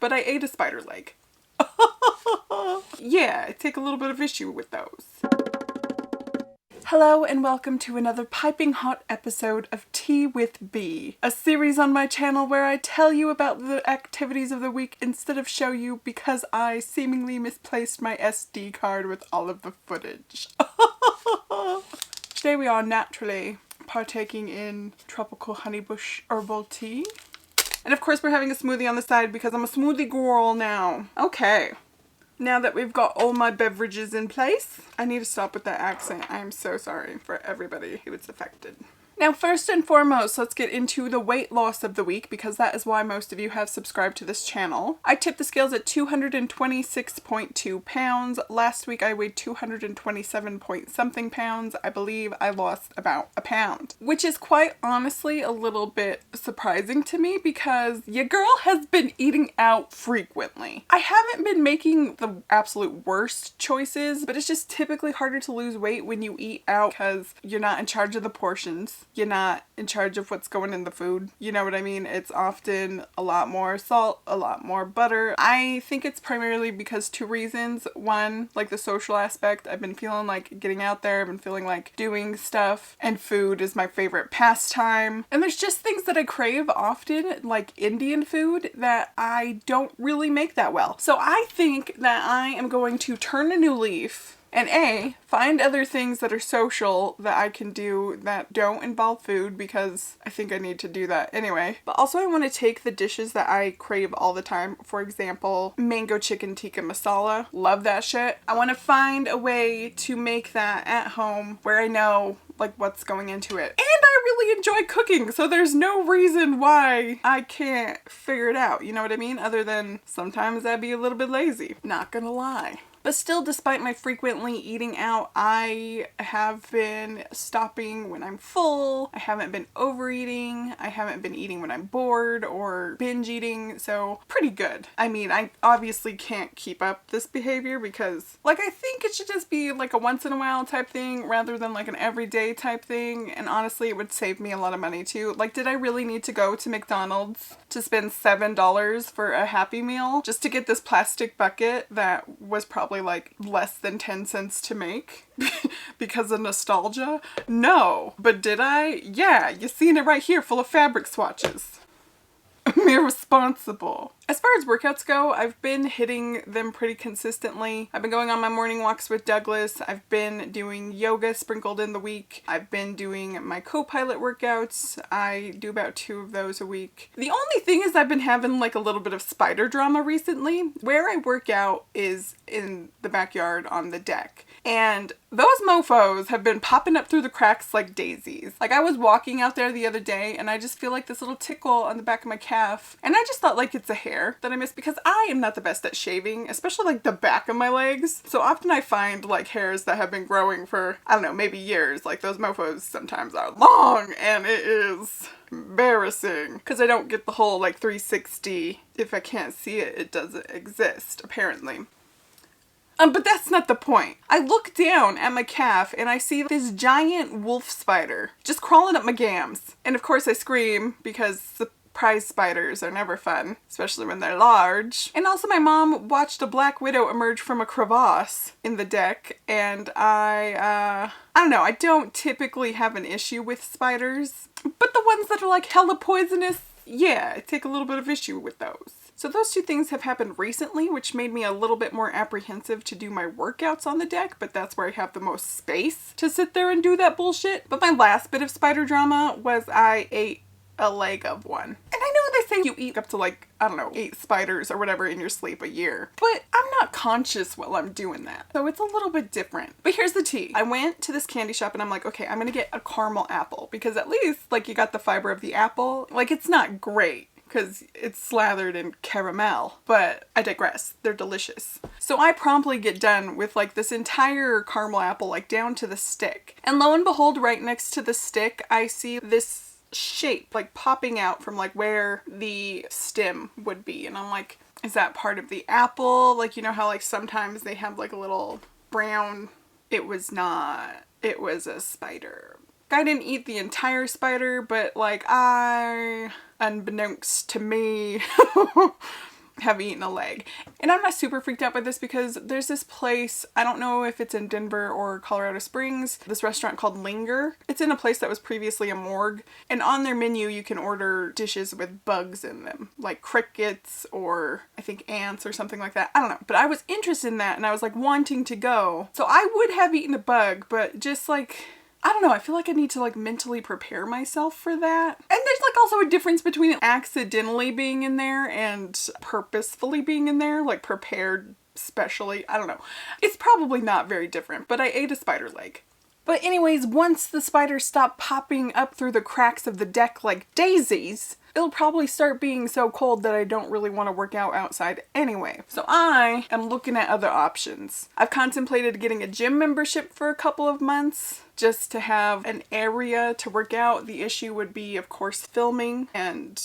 but I ate a spider leg. Yeah, I take a little bit of issue with those. Hello and welcome to another piping hot episode of Tea with B, a series on my channel where I tell you about the activities of the week instead of show you because I seemingly misplaced my SD card with all of the footage. Today we are naturally partaking in tropical honeybush herbal tea. And of course we're having a smoothie on the side because I'm a smoothie girl now. Okay. Now that we've got all my beverages in place, I need to stop with that accent. I am so sorry for everybody who is affected. Now, first and foremost, let's get into the weight loss of the week because that is why most of you have subscribed to this channel. I tipped the scales at 226.2 pounds. Last week I weighed 227 point something pounds. I believe I lost about a pound, which is quite honestly a little bit surprising to me because your girl has been eating out frequently. I haven't been making the absolute worst choices, but it's just typically harder to lose weight when you eat out because you're not in charge of the portions. You're not in charge of what's going in the food. You know what I mean? It's often a lot more salt, a lot more butter. I think it's primarily because two reasons. One, like the social aspect. I've been feeling like getting out there. I've been feeling like doing stuff, and food is my favorite pastime. And there's just things that I crave often, like Indian food, that I don't really make that well. So I think that I am going to turn a new leaf and find other things that are social that I can do that don't involve food because I think I need to do that anyway. But also I want to take the dishes that I crave all the time. For example, mango chicken tikka masala. Love that shit. I want to find a way to make that at home where I know like what's going into it. And I really enjoy cooking, so there's no reason why I can't figure it out. You know what I mean? Other than sometimes I'd be a little bit lazy. Not gonna lie. But still, despite my frequently eating out, I have been stopping when I'm full. I haven't been overeating. I haven't been eating when I'm bored or binge eating, so pretty good. I mean, I obviously can't keep up this behavior because, like, I think it should just be like a once in a while type thing rather than like an everyday type thing, and honestly, it would save me a lot of money too. Like, did I really need to go to McDonald's to spend $7 for a Happy Meal just to get this plastic bucket that was probably like less than 10 cents to make because of nostalgia? No. But did I? Yeah, you seen it right here, full of fabric swatches. I'm irresponsible. As far as workouts go, I've been hitting them pretty consistently. I've been going on my morning walks with Douglas. I've been doing yoga sprinkled in the week. I've been doing my co-pilot workouts. I do about 2 of those a week. The only thing is I've been having like a little bit of spider drama recently. Where I work out is in the backyard on the deck. And those mofos have been popping up through the cracks like daisies. Like, I was walking out there the other day and I just feel like this little tickle on the back of my calf. And I just thought like it's a hair that I missed because I am not the best at shaving, especially like the back of my legs. So often I find like hairs that have been growing for, I don't know, maybe years. Like those mofos sometimes are long and it is embarrassing because I don't get the whole like 360. If I can't see it, it doesn't exist, apparently. But that's not the point. I look down at my calf and I see this giant wolf spider just crawling up my gams. And of course I scream because surprise spiders are never fun, especially when they're large. And also my mom watched a black widow emerge from a crevasse in the deck, and I don't know, I don't typically have an issue with spiders, but the ones that are like hella poisonous, yeah, I take a little bit of issue with those. So those two things have happened recently, which made me a little bit more apprehensive to do my workouts on the deck, but that's where I have the most space to sit there and do that bullshit. But my last bit of spider drama was I ate a leg of one. And I know they say you eat up to like, I don't know, 8 spiders or whatever in your sleep a year, but I'm not conscious while I'm doing that. So it's a little bit different. But here's the tea. I went to this candy shop and I'm like, okay, I'm gonna get a caramel apple because at least like you got the fiber of the apple. Like, it's not great because it's slathered in caramel, but I digress. They're delicious. So I promptly get done with like this entire caramel apple, like down to the stick. And lo and behold, right next to the stick, I see this shape like popping out from like where the stem would be. And I'm like, is that part of the apple? Like, you know how like sometimes they have like a little brown. It was not. It was a spider. I didn't eat the entire spider, but like unbeknownst to me, have eaten a leg. And I'm not super freaked out by this because there's this place, I don't know if it's in Denver or Colorado Springs, this restaurant called Linger. It's in a place that was previously a morgue, and on their menu you can order dishes with bugs in them, like crickets or I think ants or something like that. I don't know, but I was interested in that and I was like wanting to go. So I would have eaten a bug, but just like, I don't know, I feel like I need to like mentally prepare myself for that. And there's like also a difference between accidentally being in there and purposefully being in there, like prepared specially. I don't know. It's probably not very different, but I ate a spider leg. But anyways, once the spiders stop popping up through the cracks of the deck like daisies, it'll probably start being so cold that I don't really want to work out outside anyway. So I am looking at other options. I've contemplated getting a gym membership for a couple of months just to have an area to work out. The issue would be, of course, filming and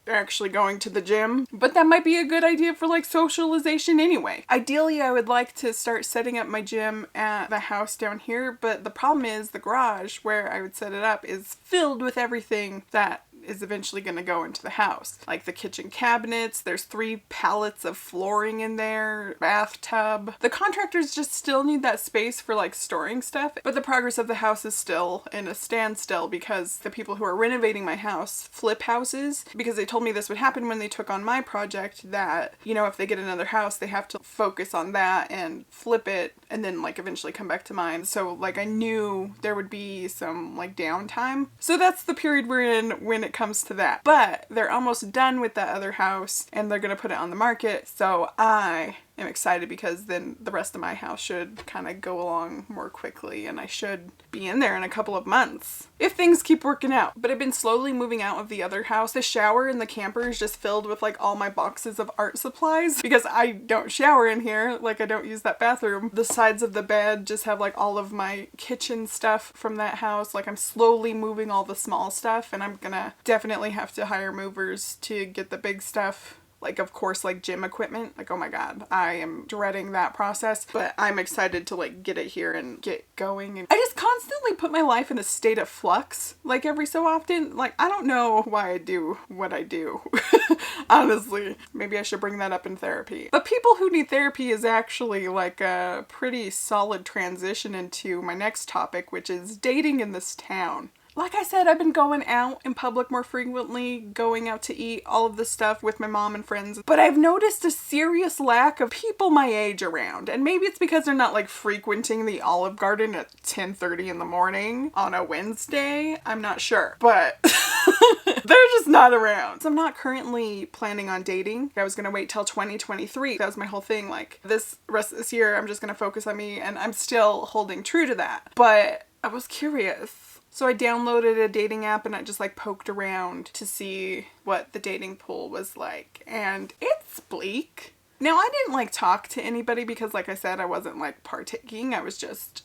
actually going to the gym, but that might be a good idea for like socialization anyway. Ideally, I would like to start setting up my gym at the house down here, but the problem is the garage where I would set it up is filled with everything that is eventually going to go into the house. Like the kitchen cabinets, there's 3 pallets of flooring in there, bathtub. The contractors just still need that space for like storing stuff, but the progress of the house is still in a standstill because the people who are renovating my house flip houses, because they told me this would happen when they took on my project, that, you know, if they get another house, they have to focus on that and flip it and then like eventually come back to mine. So like I knew there would be some like downtime. So that's the period we're in when it comes to that. But they're almost done with that other house and they're gonna put it on the market. So I am excited because then the rest of my house should kind of go along more quickly and I should be in there in a couple of months if things keep working out. But I've been slowly moving out of the other house. The shower in the camper is just filled with like all my boxes of art supplies because I don't shower in here. Like I don't use that bathroom. The sides of the bed just have like all of my kitchen stuff from that house. Like I'm slowly moving all the small stuff and I'm gonna definitely have to hire movers to get the big stuff. Like, of course, like gym equipment. Like, oh my God, I am dreading that process, but I'm excited to like get it here and get going. And I just constantly put my life in a state of flux, like every so often. Like, I don't know why I do what I do, honestly. Maybe I should bring that up in therapy. But people who need therapy is actually like a pretty solid transition into my next topic, which is dating in this town. Like I said, I've been going out in public more frequently, going out to eat, all of this stuff with my mom and friends. But I've noticed a serious lack of people my age around. And maybe it's because they're not like frequenting the Olive Garden at 10:30 in the morning on a Wednesday. I'm not sure, but they're just not around. So I'm not currently planning on dating. I was gonna wait till 2023. That was my whole thing. Like this rest of this year, I'm just gonna focus on me and I'm still holding true to that. But I was curious. So I downloaded a dating app and I just like poked around to see what the dating pool was like. And it's bleak. Now I didn't like talk to anybody because like I said, I wasn't like partaking. I was just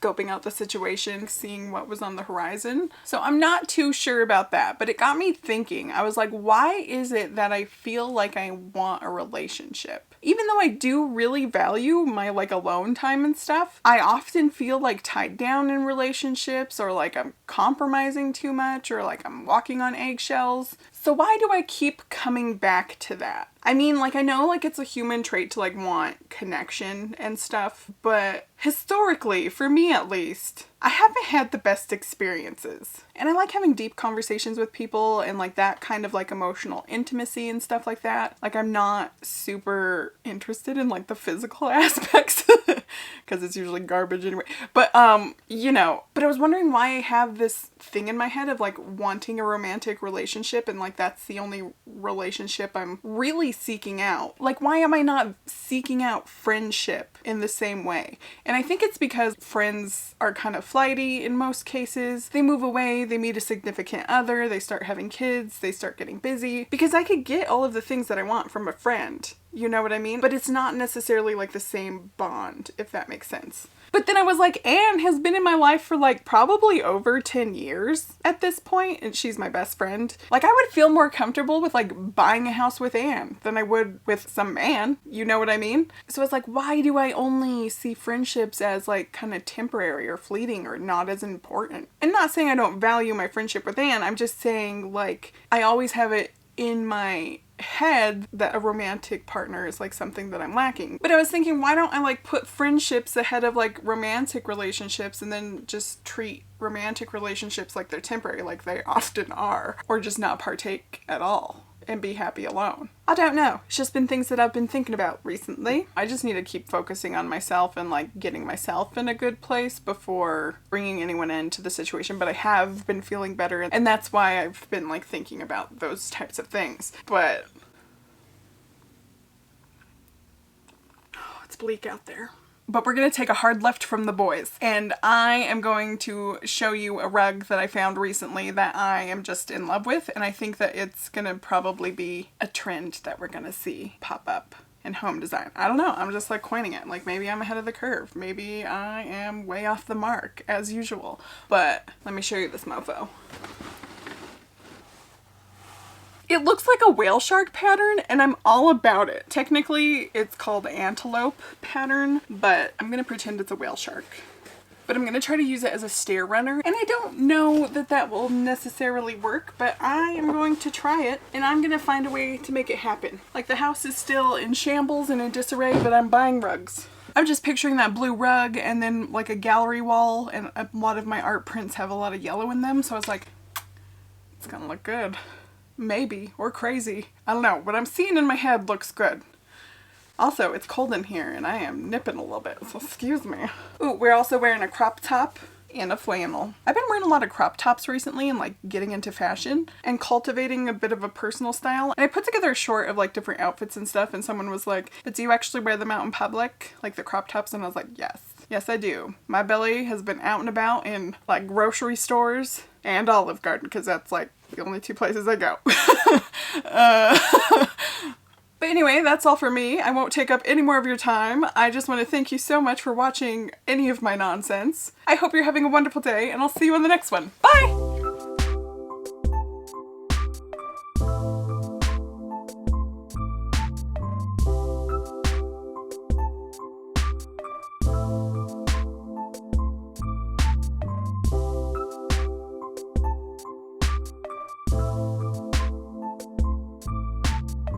scoping out the situation, seeing what was on the horizon. So I'm not too sure about that, but it got me thinking. I was like, why is it that I feel like I want a relationship? Even though I do really value my like alone time and stuff, I often feel like tied down in relationships or like I'm compromising too much or like I'm walking on eggshells. So why do I keep coming back to that? I mean, like, I know, like, it's a human trait to, like, want connection and stuff, but historically, for me at least, I haven't had the best experiences. And I like having deep conversations with people and, like, that kind of, like, emotional intimacy and stuff like that. Like, I'm not super interested in, like, the physical aspects, because it's usually garbage anyway. But, you know, but I was wondering why I have this thing in my head of, like, wanting a romantic relationship and, like, that's the only relationship I'm really seeking out. Like, why am I not seeking out friendship in the same way? And I think it's because friends are kind of flighty in most cases. They move away, they meet a significant other, they start having kids, they start getting busy. Because I could get all of the things that I want from a friend. You know what I mean? But it's not necessarily like the same bond, if that makes sense. But then I was like, Anne has been in my life for like probably over 10 years at this point, and she's my best friend. Like, I would feel more comfortable with like buying a house with Anne than I would with some man. You know what I mean? So it's like, why do I only see friendships as like kind of temporary or fleeting or not as important? And not saying I don't value my friendship with Anne. I'm just saying like I always have it in my head that a romantic partner is like something that I'm lacking. But I was thinking, why don't I like put friendships ahead of like romantic relationships and then just treat romantic relationships like they're temporary, like they often are, or just not partake at all and be happy alone. I don't know. It's just been things that I've been thinking about recently. I just need to keep focusing on myself and like getting myself in a good place before bringing anyone into the situation. But I have been feeling better, and that's why I've been like thinking about those types of things. But it's bleak out there. But we're going to take a hard left from the boys, and I am going to show you a rug that I found recently that I am just in love with, and I think that it's going to probably be a trend that we're going to see pop up in home design. I don't know, I'm just like coining it. Like maybe I'm ahead of the curve, maybe I am way off the mark as usual, but let me show you this mofo. It looks like a whale shark pattern, and I'm all about it. Technically, it's called antelope pattern, but I'm gonna pretend it's a whale shark. But I'm gonna try to use it as a stair runner, and I don't know that that will necessarily work, but I am going to try it, and I'm gonna find a way to make it happen. Like, the house is still in shambles and in disarray, but I'm buying rugs. I'm just picturing that blue rug and then like a gallery wall, and a lot of my art prints have a lot of yellow in them, so I was like, it's gonna look good. Maybe, or crazy. I don't know. What I'm seeing in my head looks good. Also, it's cold in here and I am nipping a little bit, so excuse me. Ooh, we're also wearing a crop top and a flannel. I've been wearing a lot of crop tops recently and like getting into fashion and cultivating a bit of a personal style. And I put together a short of like different outfits and stuff, and someone was like, but do you actually wear them out in public? Like the crop tops? And I was like, yes. Yes, I do. My belly has been out and about in like grocery stores and Olive Garden, because that's like the only two places I go. But anyway, that's all for me. I won't take up any more of your time. I just want to thank you so much for watching any of my nonsense. I hope you're having a wonderful day, and I'll see you on the next one. Bye!